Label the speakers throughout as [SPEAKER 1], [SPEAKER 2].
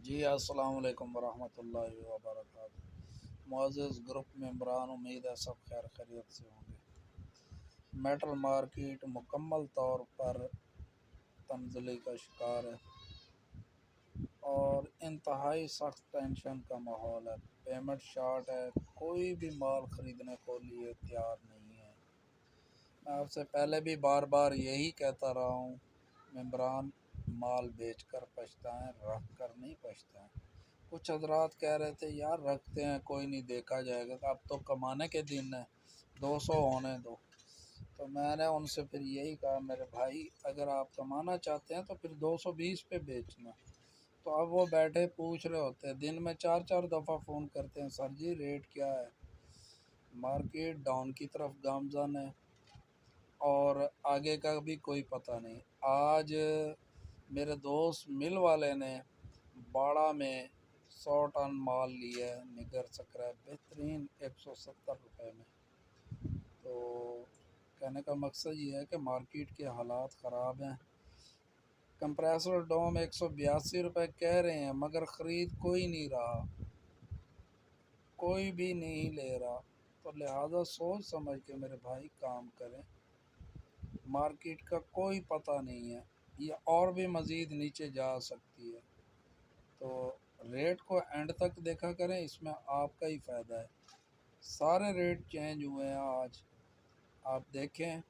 [SPEAKER 1] जी अस्सलाम वालेकुम वरहमतुल्लाहि वबरकातुहू। मुअज़्ज़ज़ ग्रुप मेंबरान, उम्मीद है सब खैर खैरियत से होंगे। मेटल मार्केट मुकम्मल तौर पर तंज़ली का शिकार है और इंतहाई सख्त टेंशन का माहौल है। पेमेंट शॉर्ट है, कोई भी माल ख़रीदने को लिए तैयार नहीं है। मैं आपसे पहले भी बार बार यही कहता रहा हूँ, मेंबरान माल बेचकर पछताएं, रख कर नहीं पछताएं। कुछ हजरात कह रहे थे यार रखते हैं, कोई नहीं, देखा जाएगा, अब तो कमाने के दिन है, 200 होने दो। तो मैंने उनसे फिर यही कहा, मेरे भाई अगर आप कमाना चाहते हैं तो फिर 220 पे बेचना। तो अब वो बैठे पूछ रहे होते हैं, दिन में 4-4 दफ़ा फ़ोन करते हैं, सर जी रेट क्या है। मार्केट डाउन की तरफ गामज़न है और आगे का भी कोई पता नहीं। आज मेरे दोस्त मिल वाले ने बाड़ा में 100 टन माल लिया है, निगर सक्रैप बेहतरीन 170 रुपये में। तो कहने का मकसद ये है कि मार्केट के हालात ख़राब हैं। कम्प्रेसर डोम 182 रुपये कह रहे हैं, मगर ख़रीद कोई नहीं रहा, कोई भी नहीं ले रहा। तो लिहाजा सोच समझ के मेरे भाई काम करें। मार्केट का कोई पता नहीं है, ये और भी मज़ीद नीचे जा सकती है। तो रेट को एंड तक देखा करें, इसमें आपका ही फ़ायदा है। सारे रेट चेंज हुए हैं आज, आप देखें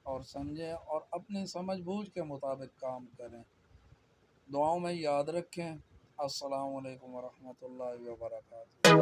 [SPEAKER 1] और समझें और अपनी समझ बूझ के मुताबिक काम करें। दुआओं में याद रखें। अस्सलाम वालेकुम वरहमतुल्लाहि वबरकातुहू।